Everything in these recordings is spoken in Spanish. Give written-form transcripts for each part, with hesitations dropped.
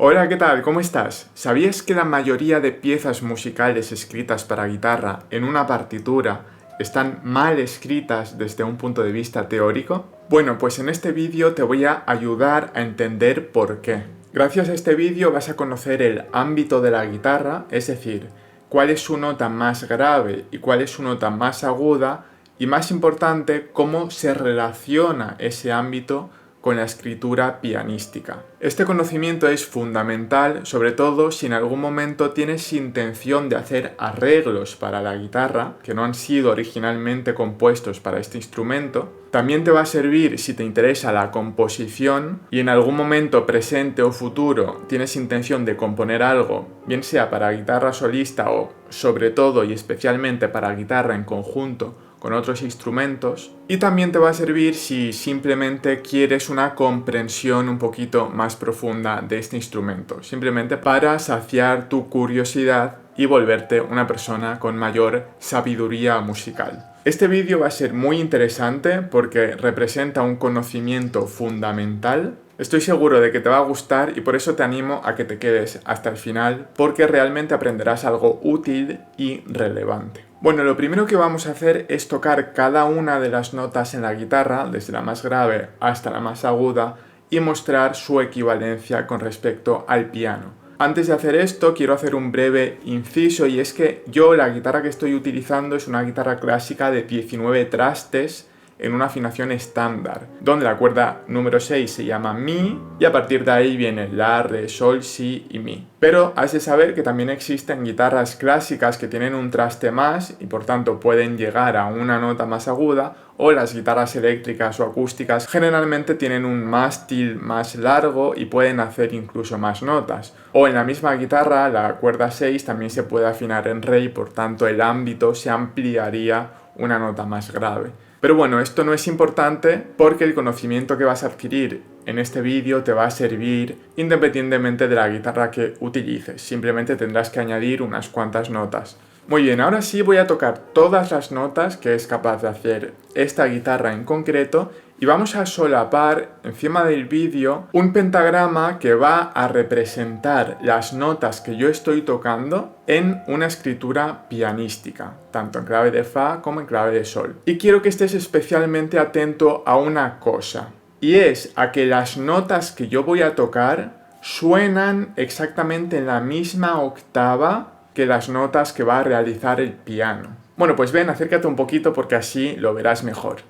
Hola, ¿qué tal? ¿Cómo estás? ¿Sabías que la mayoría de piezas musicales escritas para guitarra en una partitura están mal escritas desde un punto de vista teórico? Bueno, pues en este vídeo te voy a ayudar a entender por qué. Gracias a este vídeo vas a conocer el ámbito de la guitarra, es decir, cuál es su nota más grave y cuál es su nota más aguda, y más importante, cómo se relaciona ese ámbito con la escritura pianística. Este conocimiento es fundamental, sobre todo si en algún momento tienes intención de hacer arreglos para la guitarra, que no han sido originalmente compuestos para este instrumento. También te va a servir si te interesa la composición y en algún momento presente o futuro tienes intención de componer algo, bien sea para guitarra solista o sobre todo y especialmente para guitarra en conjunto con otros instrumentos, y también te va a servir si simplemente quieres una comprensión un poquito más profunda de este instrumento, simplemente para saciar tu curiosidad y volverte una persona con mayor sabiduría musical. Este vídeo va a ser muy interesante porque representa un conocimiento fundamental. Estoy seguro de que te va a gustar y por eso te animo a que te quedes hasta el final, porque realmente aprenderás algo útil y relevante. Bueno, lo primero que vamos a hacer es tocar cada una de las notas en la guitarra, desde la más grave hasta la más aguda, y mostrar su equivalencia con respecto al piano. Antes de hacer esto, quiero hacer un breve inciso, y es que la guitarra que estoy utilizando es una guitarra clásica de 19 trastes en una afinación estándar, donde la cuerda número 6 se llama Mi y a partir de ahí viene La, Re, Sol, Si y Mi. Pero has de saber que también existen guitarras clásicas que tienen un traste más y por tanto pueden llegar a una nota más aguda, o las guitarras eléctricas o acústicas generalmente tienen un mástil más largo y pueden hacer incluso más notas. O en la misma guitarra, la cuerda 6 también se puede afinar en Re y por tanto el ámbito se ampliaría una nota más grave. Pero bueno, esto no es importante porque el conocimiento que vas a adquirir en este vídeo te va a servir independientemente de la guitarra que utilices. Simplemente tendrás que añadir unas cuantas notas. Muy bien, ahora sí voy a tocar todas las notas que es capaz de hacer esta guitarra en concreto y vamos a solapar encima del vídeo un pentagrama que va a representar las notas que yo estoy tocando en una escritura pianística, tanto en clave de Fa como en clave de Sol. Y quiero que estés especialmente atento a una cosa, y es a que las notas que yo voy a tocar suenan exactamente en la misma octava que las notas que va a realizar el piano. Bueno, pues ven, acércate un poquito porque así lo verás mejor.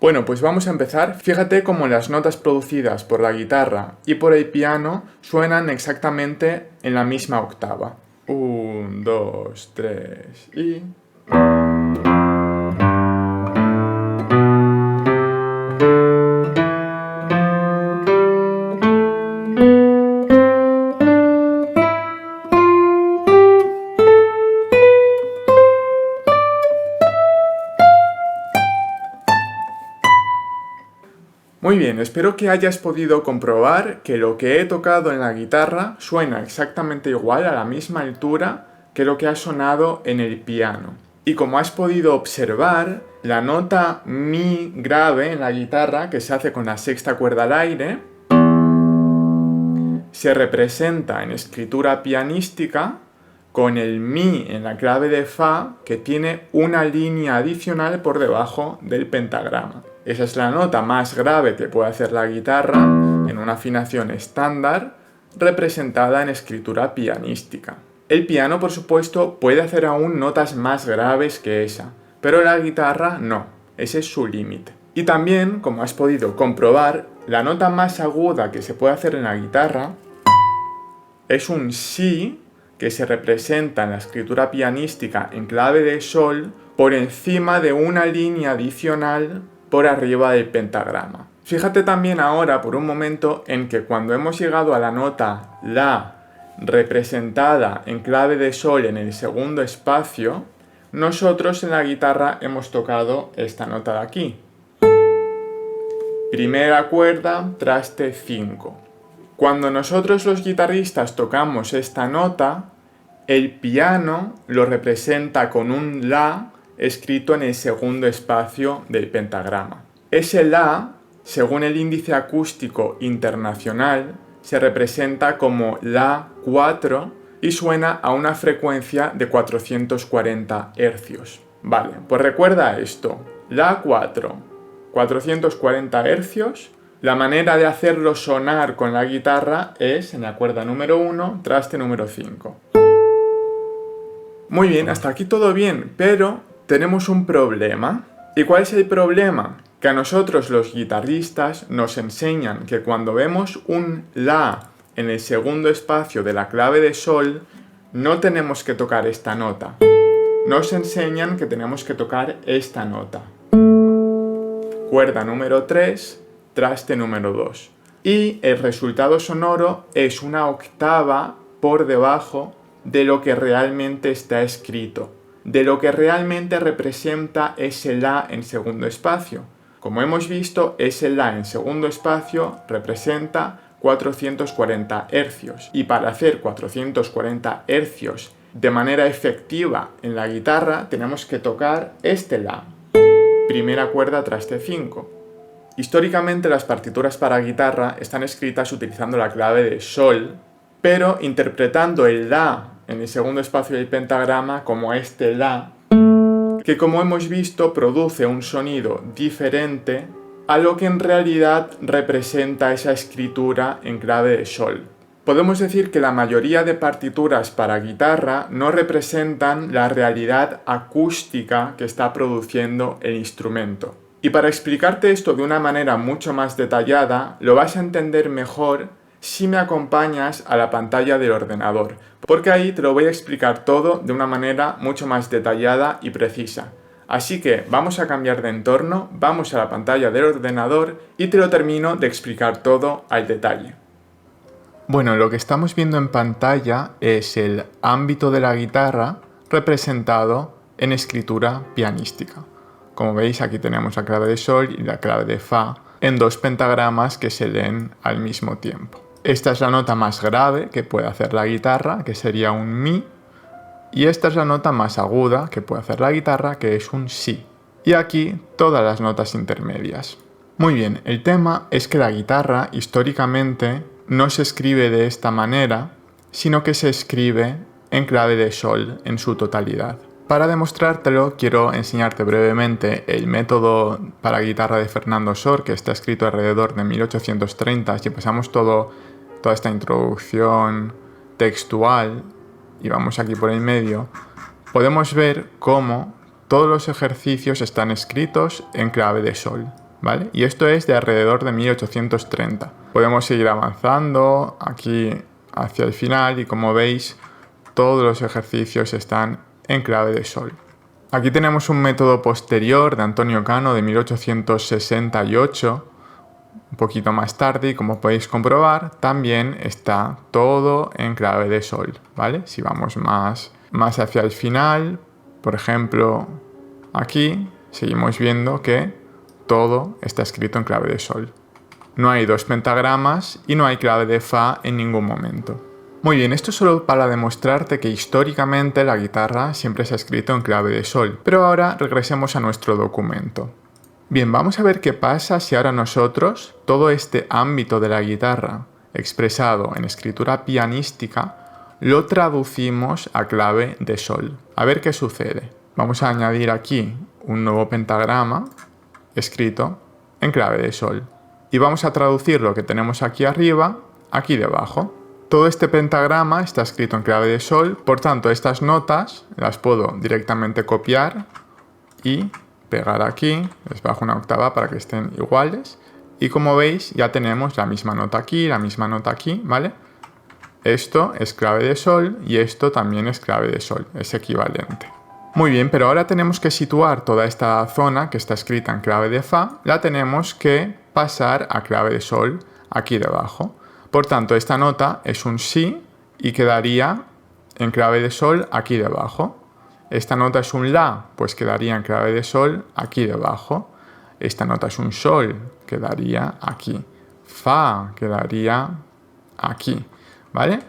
Bueno, pues vamos a empezar. Fíjate cómo las notas producidas por la guitarra y por el piano suenan exactamente en la misma octava. 1, 2, 3 y... Muy bien, espero que hayas podido comprobar que lo que he tocado en la guitarra suena exactamente igual, a la misma altura que lo que ha sonado en el piano. Y como has podido observar, la nota Mi grave en la guitarra, que se hace con la sexta cuerda al aire, se representa en escritura pianística con el Mi en la clave de Fa, que tiene una línea adicional por debajo del pentagrama. Esa es la nota más grave que puede hacer la guitarra en una afinación estándar, representada en escritura pianística. El piano, por supuesto, puede hacer aún notas más graves que esa, pero la guitarra no, ese es su límite. Y también, como has podido comprobar, la nota más aguda que se puede hacer en la guitarra es un Si, que se representa en la escritura pianística en clave de Sol por encima de una línea adicional por arriba del pentagrama. Fíjate también ahora por un momento en que cuando hemos llegado a la nota La representada en clave de Sol en el segundo espacio, nosotros en la guitarra hemos tocado esta nota de aquí. Primera cuerda, traste 5. Cuando nosotros los guitarristas tocamos esta nota, el piano lo representa con un La escrito en el segundo espacio del pentagrama. Ese La, según el índice acústico internacional, se representa como La 4 y suena a una frecuencia de 440 Hz. Vale, pues recuerda esto. La 4, 440 Hz. La manera de hacerlo sonar con la guitarra es en la cuerda número 1, traste número 5. Muy bien, hasta aquí todo bien, pero tenemos un problema. ¿Y cuál es el problema? Que a nosotros los guitarristas nos enseñan que cuando vemos un La en el segundo espacio de la clave de Sol, no tenemos que tocar esta nota. Nos enseñan que tenemos que tocar esta nota. Cuerda número 3, traste número 2. Y el resultado sonoro es una octava por debajo de lo que realmente está escrito, de lo que realmente representa ese La en segundo espacio. Como hemos visto, ese La en segundo espacio representa 440 Hz. Y para hacer 440 Hz de manera efectiva en la guitarra, tenemos que tocar este La. Primera cuerda, traste 5. Históricamente las partituras para guitarra están escritas utilizando la clave de Sol, pero interpretando el La en el segundo espacio del pentagrama como este La, que como hemos visto produce un sonido diferente a lo que en realidad representa esa escritura en clave de Sol. Podemos decir que la mayoría de partituras para guitarra no representan la realidad acústica que está produciendo el instrumento. Y para explicarte esto de una manera mucho más detallada, lo vas a entender mejor si me acompañas a la pantalla del ordenador, porque ahí te lo voy a explicar todo de una manera mucho más detallada y precisa. Así que vamos a cambiar de entorno, vamos a la pantalla del ordenador y te lo termino de explicar todo al detalle. Bueno, lo que estamos viendo en pantalla es el ámbito de la guitarra representado en escritura pianística. Como veis, aquí tenemos la clave de Sol y la clave de Fa en dos pentagramas que se leen al mismo tiempo. Esta es la nota más grave que puede hacer la guitarra, que sería un Mi, y esta es la nota más aguda que puede hacer la guitarra, que es un Si. Y aquí todas las notas intermedias. Muy bien, el tema es que la guitarra históricamente no se escribe de esta manera, sino que se escribe en clave de Sol en su totalidad. Para demostrártelo, quiero enseñarte brevemente el método para guitarra de Fernando Sor, que está escrito alrededor de 1830. Si pasamos toda esta introducción textual y vamos aquí por el medio, podemos ver cómo todos los ejercicios están escritos en clave de Sol, ¿vale? Y esto es de alrededor de 1830. Podemos seguir avanzando aquí hacia el final y como veis, todos los ejercicios están en clave de Sol. Aquí tenemos un método posterior de Antonio Cano de 1868, un poquito más tarde, y como podéis comprobar, también está todo en clave de Sol, ¿vale? Si vamos más hacia el final, por ejemplo, aquí seguimos viendo que todo está escrito en clave de Sol. No hay dos pentagramas y no hay clave de Fa en ningún momento. Muy bien, esto es solo para demostrarte que históricamente la guitarra siempre se ha escrito en clave de Sol, pero ahora regresemos a nuestro documento. Bien, vamos a ver qué pasa si ahora nosotros, todo este ámbito de la guitarra expresado en escritura pianística, lo traducimos a clave de Sol. A ver qué sucede. Vamos a añadir aquí un nuevo pentagrama escrito en clave de Sol. Y vamos a traducir lo que tenemos aquí arriba, aquí debajo. Todo este pentagrama está escrito en clave de Sol, por tanto estas notas las puedo directamente copiar y pegar aquí, les bajo una octava para que estén iguales. Y como veis ya tenemos la misma nota aquí, la misma nota aquí, ¿vale? Esto es clave de Sol y esto también es clave de Sol, es equivalente. Muy bien, pero ahora tenemos que situar toda esta zona que está escrita en clave de Fa, la tenemos que pasar a clave de Sol aquí debajo. Por tanto, esta nota es un Si y quedaría en clave de Sol aquí debajo. Esta nota es un La, pues quedaría en clave de Sol aquí debajo. Esta nota es un Sol, quedaría aquí. Fa quedaría aquí, ¿vale?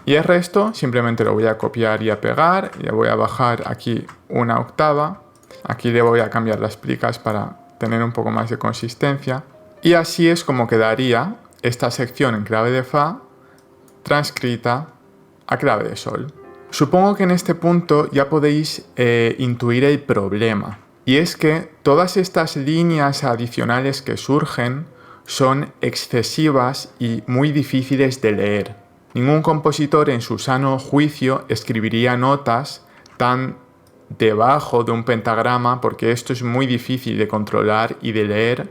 Y el resto simplemente lo voy a copiar y a pegar. Le voy a bajar aquí una octava. Aquí le voy a cambiar las plicas para tener un poco más de consistencia. Y así es como quedaría esta sección en clave de Fa transcrita a clave de Sol. Supongo que en este punto ya podéis intuir el problema, y es que todas estas líneas adicionales que surgen son excesivas y muy difíciles de leer. Ningún compositor en su sano juicio escribiría notas tan debajo de un pentagrama, porque esto es muy difícil de controlar y de leer,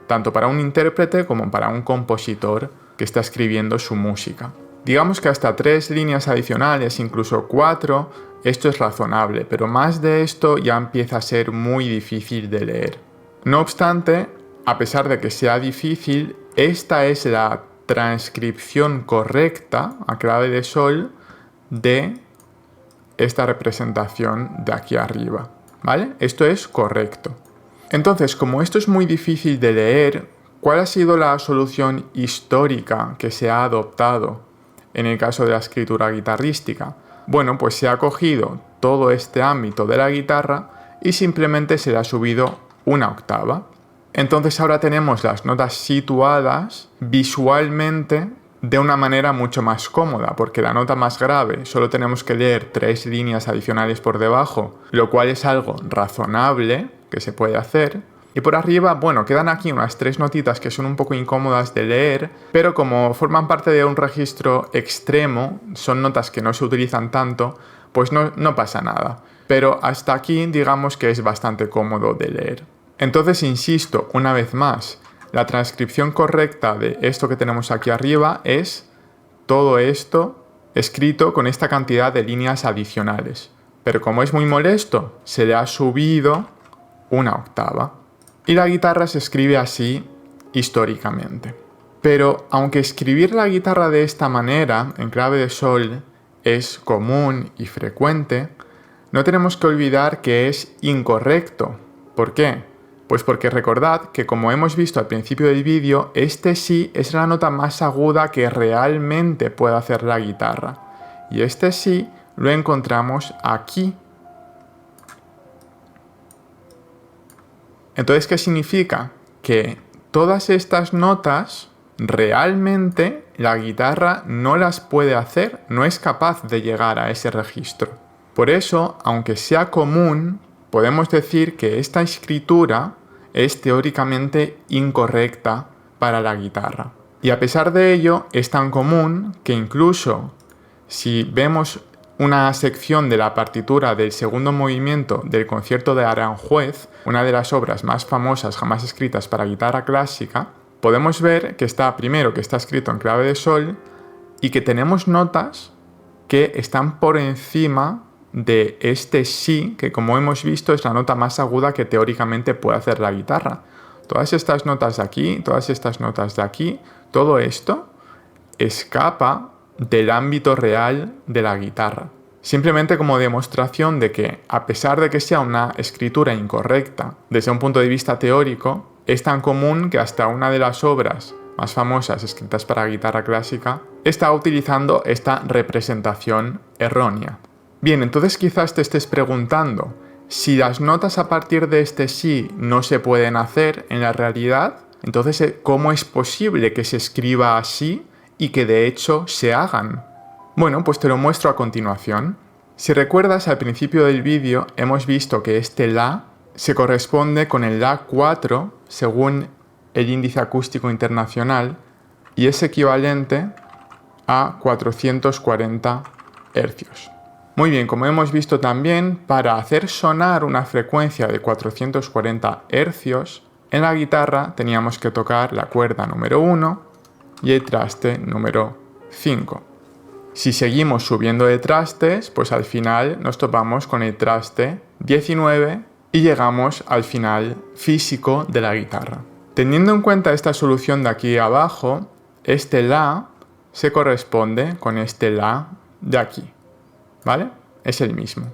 tanto para un intérprete como para un compositor que está escribiendo su música. Digamos que hasta 3 líneas adicionales, incluso 4, esto es razonable, pero más de esto ya empieza a ser muy difícil de leer. No obstante, a pesar de que sea difícil, esta es la transcripción correcta a clave de Sol de esta representación de aquí arriba, ¿vale? Esto es correcto. Entonces, como esto es muy difícil de leer, ¿cuál ha sido la solución histórica que se ha adoptado en el caso de la escritura guitarrística? Bueno, pues se ha cogido todo este ámbito de la guitarra y simplemente se le ha subido una octava. Entonces ahora tenemos las notas situadas visualmente de una manera mucho más cómoda, porque la nota más grave solo tenemos que leer 3 líneas adicionales por debajo, lo cual es algo razonable que se puede hacer. Y por arriba, bueno, quedan aquí unas 3 notitas que son un poco incómodas de leer, pero como forman parte de un registro extremo, son notas que no se utilizan tanto, pues no pasa nada. Pero hasta aquí digamos que es bastante cómodo de leer. Entonces, insisto, una vez más, la transcripción correcta de esto que tenemos aquí arriba es todo esto escrito con esta cantidad de líneas adicionales. Pero como es muy molesto, se le ha subido una octava. Y la guitarra se escribe así históricamente. Pero aunque escribir la guitarra de esta manera, en clave de Sol, es común y frecuente, no tenemos que olvidar que es incorrecto. ¿Por qué? Pues porque recordad que, como hemos visto al principio del vídeo, este Si es la nota más aguda que realmente puede hacer la guitarra. Y este Si lo encontramos aquí. Entonces, ¿qué significa? Que todas estas notas realmente la guitarra no las puede hacer, no es capaz de llegar a ese registro. Por eso, aunque sea común, podemos decir que esta escritura es teóricamente incorrecta para la guitarra. Y a pesar de ello, es tan común que incluso si vemos una sección de la partitura del segundo movimiento del concierto de Aranjuez, una de las obras más famosas jamás escritas para guitarra clásica, podemos ver que está escrito en clave de Sol y que tenemos notas que están por encima de este Si, que como hemos visto es la nota más aguda que teóricamente puede hacer la guitarra. Todas estas notas de aquí, todas estas notas de aquí, todo esto escapa del ámbito real de la guitarra. Simplemente como demostración de que, a pesar de que sea una escritura incorrecta desde un punto de vista teórico, es tan común que hasta una de las obras más famosas escritas para guitarra clásica está utilizando esta representación errónea. Bien, entonces quizás te estés preguntando, si las notas a partir de este Si no se pueden hacer en la realidad, entonces ¿cómo es posible que se escriba así y que de hecho se hagan? Bueno, pues te lo muestro a continuación. Si recuerdas, al principio del vídeo hemos visto que este La se corresponde con el La 4 según el índice acústico internacional y es equivalente a 440 Hz. Muy bien, como hemos visto también, para hacer sonar una frecuencia de 440 Hz, en la guitarra teníamos que tocar la cuerda número 1 y el traste número 5. Si seguimos subiendo de trastes, pues al final nos topamos con el traste 19 y llegamos al final físico de la guitarra. Teniendo en cuenta esta solución de aquí abajo, este La se corresponde con este La de aquí, ¿vale? Es el mismo.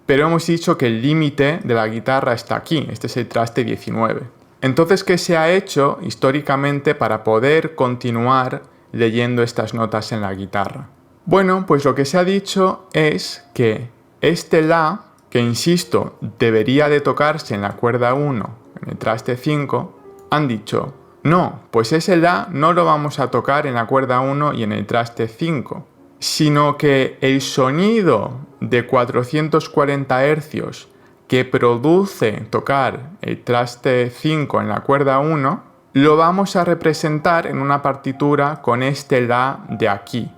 Pero hemos dicho que el límite de la guitarra está aquí, este es el traste 19. Entonces, ¿qué se ha hecho históricamente para poder continuar leyendo estas notas en la guitarra? Bueno, pues lo que se ha dicho es que este La, que insisto, debería de tocarse en la cuerda 1, en el traste 5, han dicho, No, pues ese La no lo vamos a tocar en la cuerda 1 y en el traste 5, sino que el sonido de 440 Hz que produce tocar el traste 5 en la cuerda 1, lo vamos a representar en una partitura con este La de aquí.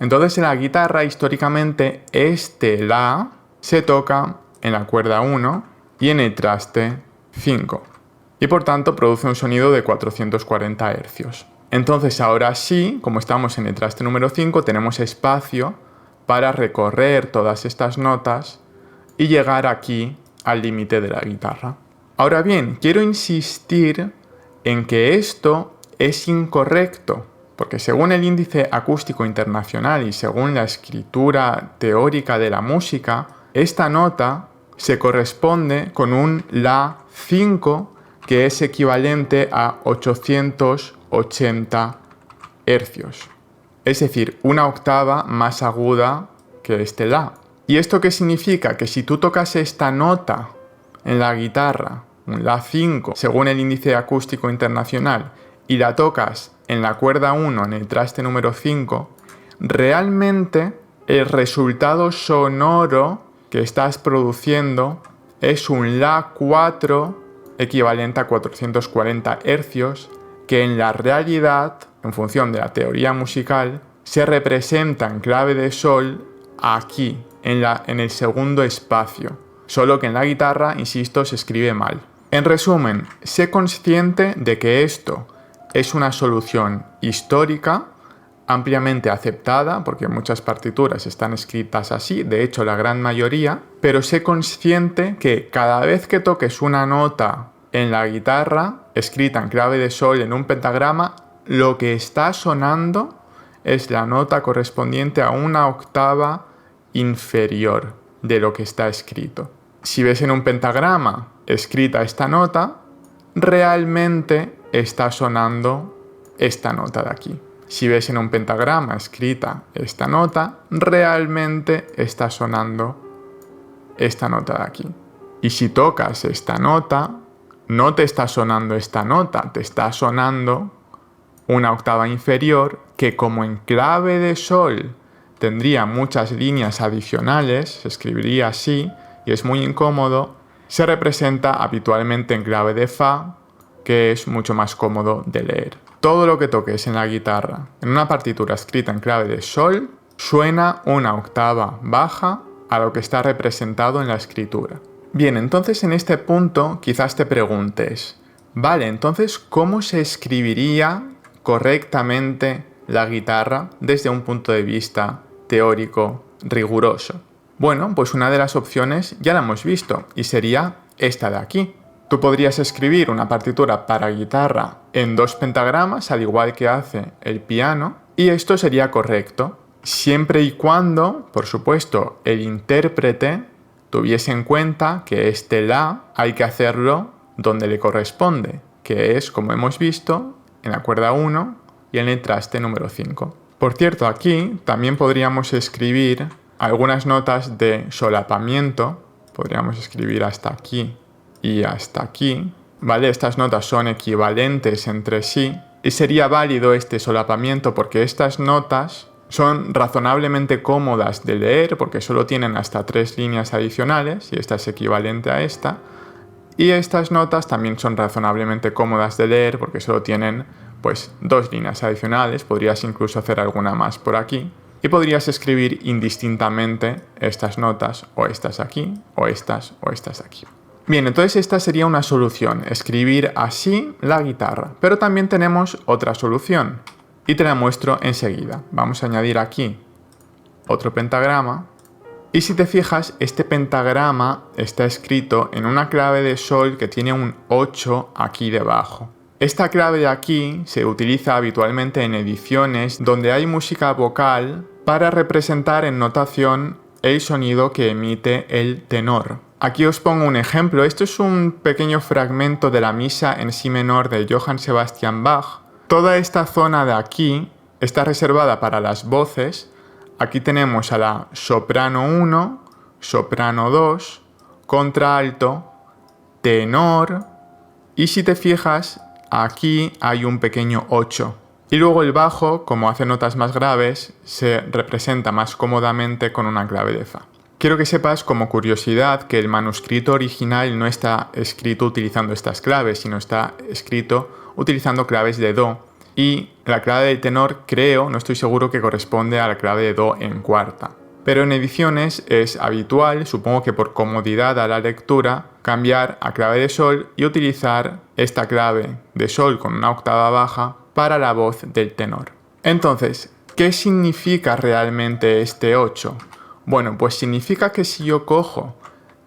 Entonces en la guitarra, históricamente, este La se toca en la cuerda 1 y en el traste 5. Y por tanto produce un sonido de 440 Hz. Entonces ahora sí, como estamos en el traste número 5, tenemos espacio para recorrer todas estas notas y llegar aquí al límite de la guitarra. Ahora bien, quiero insistir en que esto es incorrecto, porque según el Índice Acústico Internacional y según la escritura teórica de la música, esta nota se corresponde con un La 5 que es equivalente a 880 Hz. Es decir, una octava más aguda que este La. ¿Y esto qué significa? Que si tú tocas esta nota en la guitarra, un La 5, según el Índice Acústico Internacional, y la tocas en la cuerda 1, en el traste número 5, realmente el resultado sonoro que estás produciendo es un La 4 equivalente a 440 Hz, que en la realidad, en función de la teoría musical, se representa en clave de Sol aquí, en el segundo espacio. Solo que en la guitarra, insisto, se escribe mal. En resumen, sé consciente de que esto es una solución histórica, ampliamente aceptada, porque muchas partituras están escritas así, de hecho la gran mayoría, pero sé consciente que cada vez que toques una nota en la guitarra, escrita en clave de Sol en un pentagrama, lo que está sonando es la nota correspondiente a una octava inferior de lo que está escrito. Si ves en un pentagrama escrita esta nota, realmente está sonando esta nota de aquí. Si ves en un pentagrama escrita esta nota, realmente está sonando esta nota de aquí. Y si tocas esta nota, no te está sonando esta nota, te está sonando una octava inferior que, como en clave de Sol tendría muchas líneas adicionales, se escribiría así y es muy incómodo, se representa habitualmente en clave de Fa, que es mucho más cómodo de leer. Todo lo que toques en la guitarra, en una partitura escrita en clave de Sol, suena una octava baja a lo que está representado en la escritura. Bien, entonces en este punto quizás te preguntes, vale, entonces ¿cómo se escribiría correctamente la guitarra desde un punto de vista teórico riguroso? Bueno, pues una de las opciones ya la hemos visto y sería esta de aquí. Tú podrías escribir una partitura para guitarra en 2 pentagramas, al igual que hace el piano, y esto sería correcto, siempre y cuando, por supuesto, el intérprete tuviese en cuenta que este La hay que hacerlo donde le corresponde, que es, como hemos visto, en la cuerda 1 y en el traste número 5. Por cierto, aquí también podríamos escribir algunas notas de solapamiento, podríamos escribir hasta aquí y hasta aquí, ¿vale? Estas notas son equivalentes entre sí y sería válido este solapamiento porque estas notas son razonablemente cómodas de leer porque solo tienen hasta 3 líneas adicionales y esta es equivalente a esta. Y estas notas también son razonablemente cómodas de leer porque solo tienen pues 2 líneas adicionales, podrías incluso hacer alguna más por aquí. Y podrías escribir indistintamente estas notas o estas aquí, o estas aquí. Bien, entonces esta sería una solución, escribir así la guitarra. Pero también tenemos otra solución y te la muestro enseguida. Vamos a añadir aquí otro pentagrama. Y si te fijas, este pentagrama está escrito en una clave de Sol que tiene un 8 aquí debajo. Esta clave de aquí se utiliza habitualmente en ediciones donde hay música vocal para representar en notación el sonido que emite el tenor. Aquí os pongo un ejemplo. Esto es un pequeño fragmento de la misa en si menor de Johann Sebastian Bach. Toda esta zona de aquí está reservada para las voces. Aquí tenemos a la soprano 1, soprano 2, contralto, tenor y si te fijas, aquí hay un pequeño 8. Y luego el bajo, como hace notas más graves, se representa más cómodamente con una clave de Fa. Quiero que sepas como curiosidad que el manuscrito original no está escrito utilizando estas claves, sino está escrito utilizando claves de Do. Y la clave del tenor creo, no estoy seguro, que corresponde a la clave de Do en cuarta. Pero en ediciones es habitual, supongo que por comodidad a la lectura, cambiar a clave de Sol y utilizar esta clave de Sol con una octava baja para la voz del tenor. Entonces, ¿qué significa realmente este 8? Bueno, pues significa que si yo cojo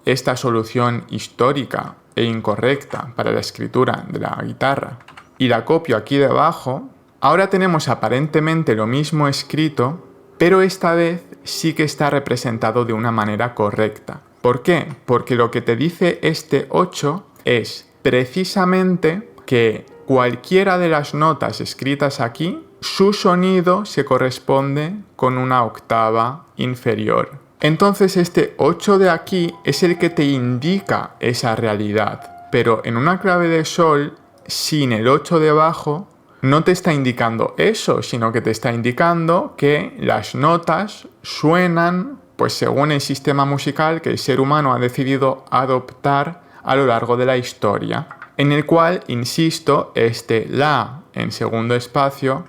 esta solución histórica e incorrecta para la escritura de la guitarra y la copio aquí debajo, ahora tenemos aparentemente lo mismo escrito, pero esta vez sí que está representado de una manera correcta. ¿Por qué? Porque lo que te dice este 8 es precisamente que cualquiera de las notas escritas aquí, su sonido se corresponde con una octava inferior. Entonces este 8 de aquí es el que te indica esa realidad. Pero en una clave de Sol, sin el 8 debajo, no te está indicando eso, sino que te está indicando que las notas suenan pues según el sistema musical que el ser humano ha decidido adoptar a lo largo de la historia, en el cual, insisto, este La en segundo espacio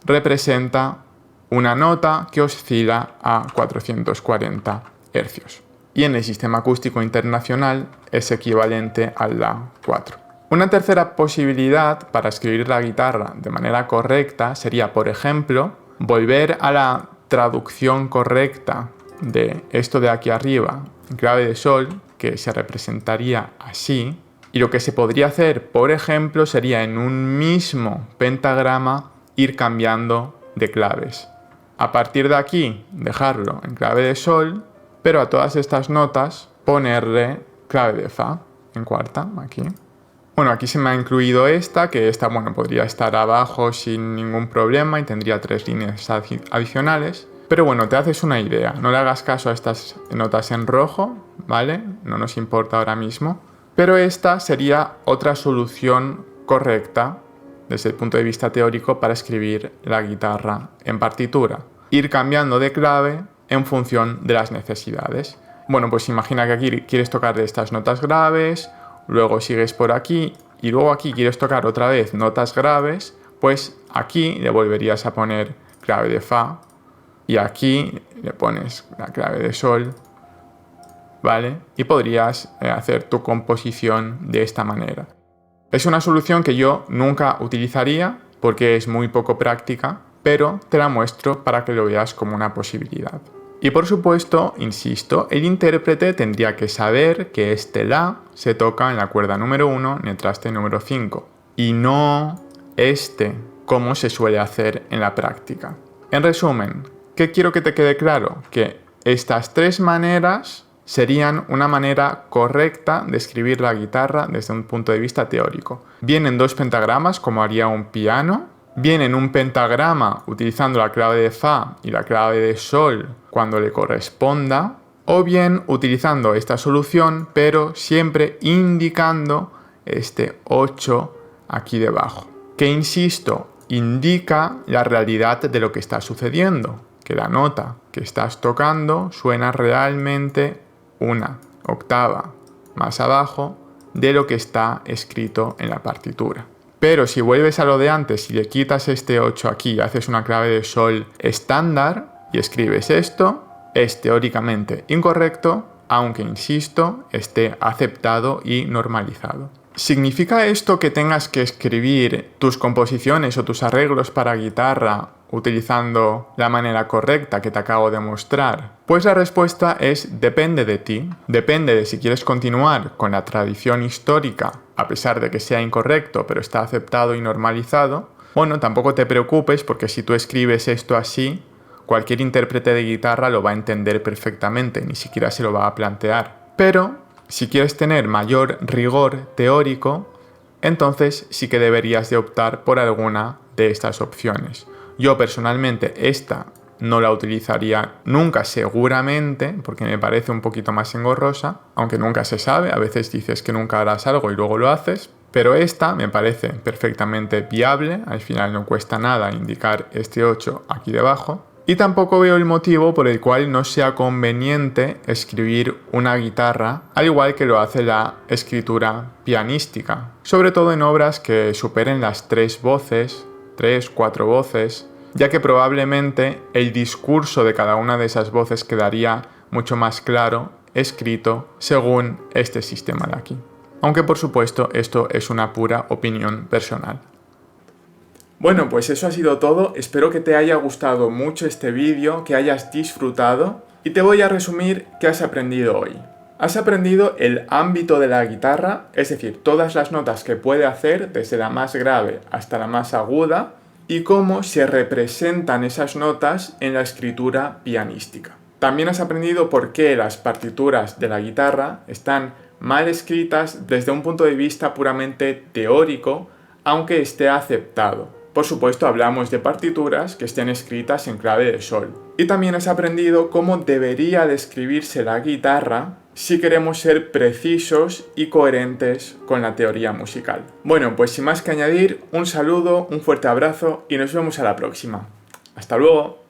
representa una nota que oscila a 440 Hz. Y en el sistema acústico internacional es equivalente al La 4. Una tercera posibilidad para escribir la guitarra de manera correcta sería, por ejemplo, volver a la traducción correcta de esto de aquí arriba, en clave de Sol, que se representaría así. Y lo que se podría hacer, por ejemplo, sería en un mismo pentagrama ir cambiando de claves. A partir de aquí, dejarlo en clave de Sol, pero a todas estas notas ponerle clave de Fa en cuarta, aquí. Bueno, aquí se me ha incluido esta, que esta, bueno, podría estar abajo sin ningún problema y tendría 3 líneas adicionales. Pero bueno, te haces una idea. No le hagas caso a estas notas en rojo, ¿vale? No nos importa ahora mismo. Pero esta sería otra solución correcta desde el punto de vista teórico para escribir la guitarra en partitura. Ir cambiando de clave en función de las necesidades. Bueno, pues imagina que aquí quieres tocar de estas notas graves, luego sigues por aquí y luego aquí quieres tocar otra vez notas graves, pues aquí le volverías a poner clave de Fa y aquí le pones la clave de Sol, ¿vale? Y podrías hacer tu composición de esta manera. Es una solución que yo nunca utilizaría porque es muy poco práctica, pero te la muestro para que lo veas como una posibilidad. Y por supuesto, insisto, el intérprete tendría que saber que este La se toca en la cuerda número 1 en el traste número 5 y no este, como se suele hacer en la práctica. En resumen, ¿qué quiero que te quede claro? Que estas 3 maneras serían una manera correcta de escribir la guitarra desde un punto de vista teórico. Bien en 2 pentagramas, como haría un piano, bien en un pentagrama utilizando la clave de Fa y la clave de Sol cuando le corresponda, o bien utilizando esta solución, pero siempre indicando este 8 aquí debajo, que insisto, indica la realidad de lo que está sucediendo, que la nota que estás tocando suena realmente una octava más abajo de lo que está escrito en la partitura. Pero si vuelves a lo de antes y le quitas este 8 aquí y haces una clave de Sol estándar y escribes esto, es teóricamente incorrecto, aunque insisto, esté aceptado y normalizado. ¿Significa esto que tengas que escribir tus composiciones o tus arreglos para guitarra utilizando la manera correcta que te acabo de mostrar? Pues la respuesta es depende de ti, depende de si quieres continuar con la tradición histórica, a pesar de que sea incorrecto, pero está aceptado y normalizado. Bueno, tampoco te preocupes porque si tú escribes esto así, cualquier intérprete de guitarra lo va a entender perfectamente, ni siquiera se lo va a plantear. Pero si quieres tener mayor rigor teórico, entonces sí que deberías de optar por alguna de estas opciones. Yo personalmente esta no la utilizaría nunca seguramente, porque me parece un poquito más engorrosa, aunque nunca se sabe, a veces dices que nunca harás algo y luego lo haces, Pero esta me parece perfectamente viable, al final no cuesta nada indicar este 8 aquí debajo. Y tampoco veo el motivo por el cual no sea conveniente escribir una guitarra, al igual que lo hace la escritura pianística. Sobre todo en obras que superen las 3 voces, 3, 4 voces, ya que probablemente el discurso de cada una de esas voces quedaría mucho más claro, escrito, según este sistema de aquí. Aunque por supuesto esto es una pura opinión personal. Bueno, pues eso ha sido todo. Espero que te haya gustado mucho este vídeo, que hayas disfrutado. Y te voy a resumir qué has aprendido hoy. Has aprendido el ámbito de la guitarra, es decir, todas las notas que puede hacer, desde la más grave hasta la más aguda, y cómo se representan esas notas en la escritura pianística. También has aprendido por qué las partituras de la guitarra están mal escritas desde un punto de vista puramente teórico, aunque esté aceptado. Por supuesto, hablamos de partituras que estén escritas en clave de sol. Y también has aprendido cómo debería de escribirse la guitarra si queremos ser precisos y coherentes con la teoría musical. Bueno, pues sin más que añadir, un saludo, un fuerte abrazo y nos vemos a la próxima. ¡Hasta luego!